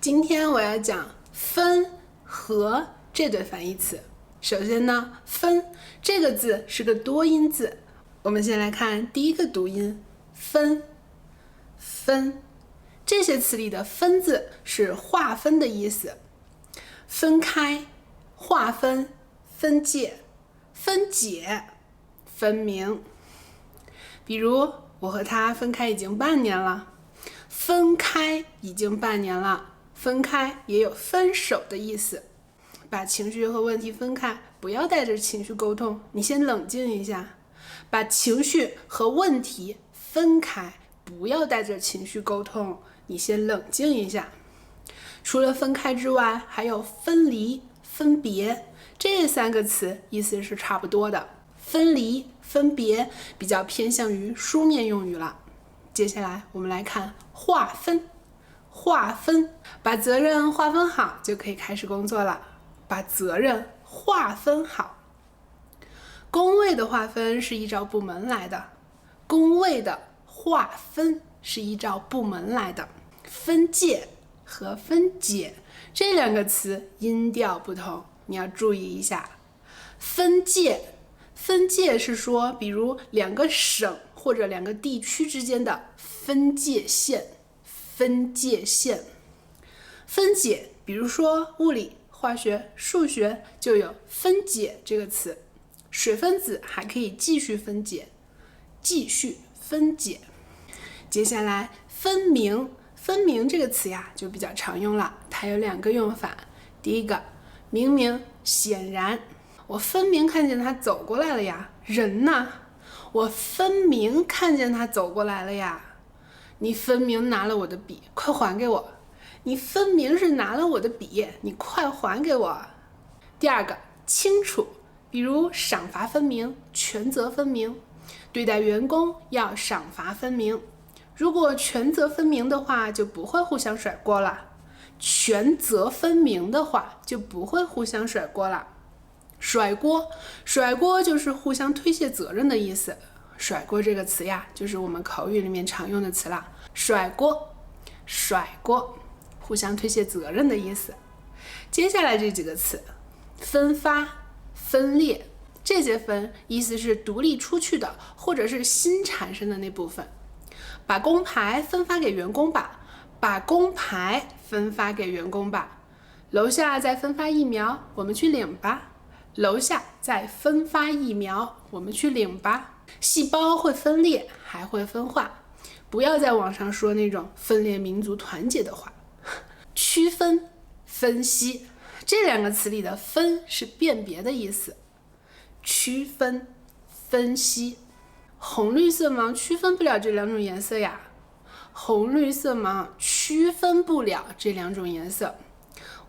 今天我要讲分和这对反义词。首先呢，分这个字是个多音字，我们先来看第一个读音分。分这些词里的分字是划分的意思，分开、划分、分界、分解、分明。比如我和他分开已经半年了，分开已经半年了，分开也有分手的意思。把情绪和问题分开，不要带着情绪沟通，你先冷静一下。把情绪和问题分开，不要带着情绪沟通，你先冷静一下。除了分开之外，还有分离、分别，这三个词意思是差不多的。分离、分别比较偏向于书面用语了。接下来我们来看划分。划分，把责任划分好就可以开始工作了。把责任划分好。工位的划分是依照部门来的，工位的划分是依照部门来的。分界和分解这两个词音调不同，你要注意一下。分界是说，比如两个省或者两个地区之间的分界线。分界线。分解，比如说物理、化学、数学就有分解这个词。水分子还可以继续分解，继续分解。接下来分明，分明这个词呀就比较常用了，它有两个用法。第一个，明明显然，我分明看见他走过来了呀，人呢？我分明看见他走过来了呀，你分明拿了我的笔，快还给我。你分明是拿了我的笔，你快还给我。第二个，清楚，比如赏罚分明，权责分明。对待员工要赏罚分明，如果权责分明的话，就不会互相甩锅了。权责分明的话，就不会互相甩锅了。甩锅就是互相推卸责任的意思。甩锅这个词呀，就是我们口语里面常用的词了。甩锅，互相推卸责任的意思。接下来这几个词，分发、分裂，这些分意思是独立出去的，或者是新产生的那部分。把工牌分发给员工吧，把工牌分发给员工吧。楼下再分发疫苗，我们去领吧。楼下再分发疫苗，我们去领吧。细胞会分裂，还会分化，不要在网上说那种分裂民族团结的话。区分、分析，这两个词里的分是辨别的意思。区分、分析，红绿色盲区分不了这两种颜色呀。红绿色盲区分不了这两种颜色，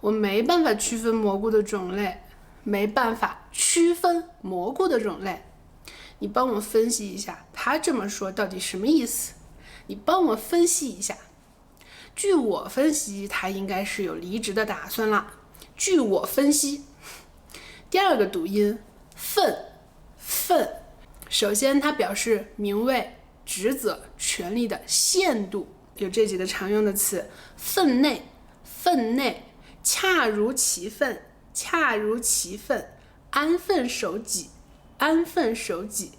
我没办法区分蘑菇的种类，没办法区分蘑菇的种类。你帮我分析一下，他这么说到底什么意思？你帮我分析一下。据我分析，他应该是有离职的打算了。据我分析。第二个读音分，首先它表示名位、职责、权力的限度，有这几个常用的词：分内、恰如其分、安分守己、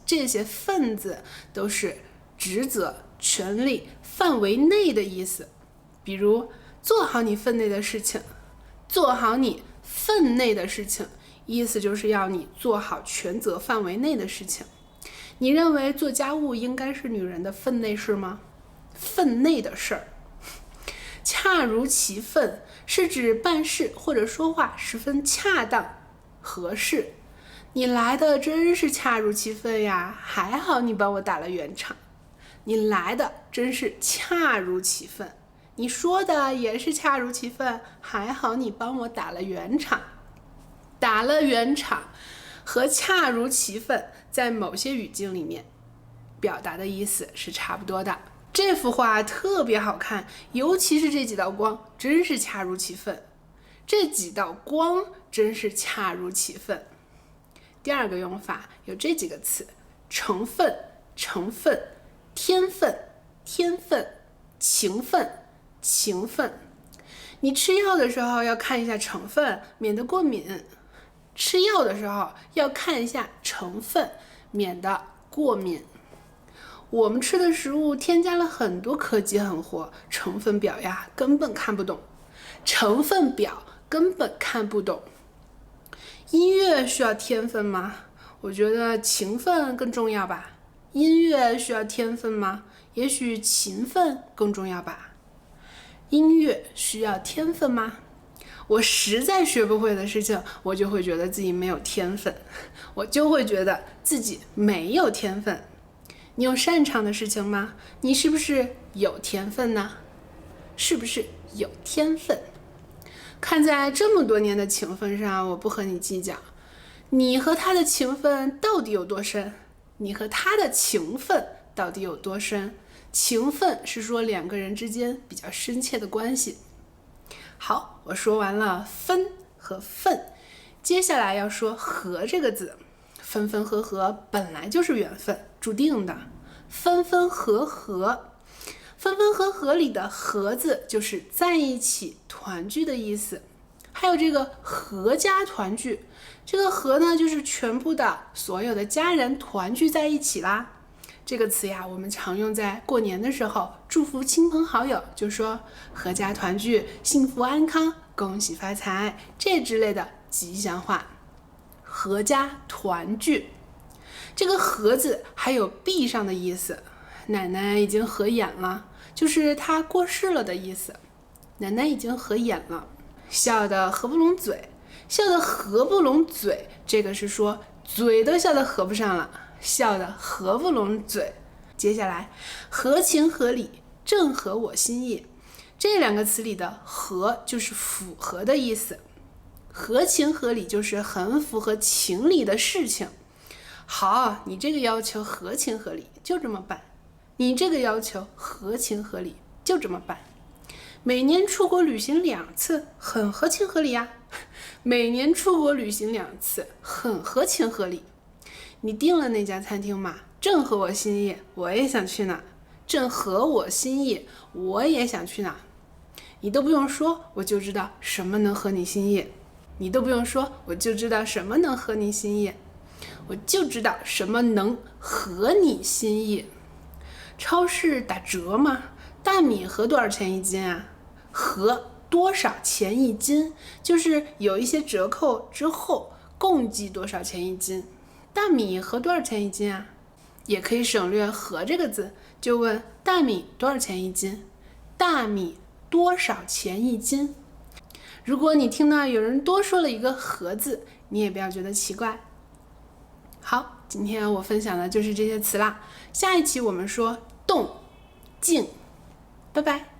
这些分字都是职责、权力范围内的意思。比如做好你分内的事情，做好你分内的事情，意思就是要你做好权责范围内的事情。你认为做家务应该是女人的分内事吗？分内的事儿。恰如其分是指办事或者说话十分恰当合适。你来的真是恰如其分呀，还好你帮我打了圆场。你来的真是恰如其分，你说的也是恰如其分，还好你帮我打了圆场。打了圆场和恰如其分在某些语境里面表达的意思是差不多的。这幅画特别好看，尤其是这几道光真是恰如其分。这几道光真是恰如其分。第二个用法有这几个词：成分、天分、情分。你吃药的时候要看一下成分，免得过敏。吃药的时候要看一下成分，免得过敏。我们吃的食物添加了很多科技狠活，成分表呀根本看不懂，成分表根本看不懂。音乐需要天分吗？我觉得勤奋更重要吧。音乐需要天分吗？也许勤奋更重要吧。音乐需要天分吗？我实在学不会的事情，我就会觉得自己没有天分，我就会觉得自己没有天分。你有擅长的事情吗？你是不是有天分呢？是不是有天分？看在这么多年的情分上，我不和你计较。你和他的情分到底有多深？你和他的情分到底有多深？情分是说两个人之间比较深切的关系。好，我说完了分和份，接下来要说合这个字。分分合合本来就是缘分，注定的。分分合合，分分合合里的合字就是在一起团聚的意思。还有这个合家团聚，这个合呢就是全部的所有的家人团聚在一起啦。这个词呀，我们常用在过年的时候，祝福亲朋好友，就说合家团聚、幸福安康、恭喜发财这之类的吉祥话。合家团聚，这个合字还有闭上的意思。奶奶已经合眼了，就是她过世了的意思。奶奶已经合眼了。笑得合不拢嘴，笑得合不拢嘴，这个是说嘴都笑得合不上了，笑得合不拢嘴。接下来合情合理，正合我心意，这两个词里的合就是符合的意思。合情合理就是很符合情理的事情。好，你这个要求合情合理，就这么办。你这个要求合情合理，就这么办。每年出国旅行2次，很合情合理呀。每年出国旅行2次，很合情合理。你订了那家餐厅吗？正合我心意，我也想去哪。正合我心意，我也想去哪。你都不用说，我就知道什么能合你心意。你都不用说，我就知道什么能合你心意。我就知道什么能合你心意。超市打折吗？大米合多少钱一斤啊？合多少钱一斤，就是有一些折扣之后共计多少钱一斤。大米合多少钱一斤啊？也可以省略合这个字，就问大米多少钱一斤？大米多少钱一斤？如果你听到有人多说了一个合字，你也不要觉得奇怪。好，今天我分享的就是这些词啦。下一期我们说动静，拜拜。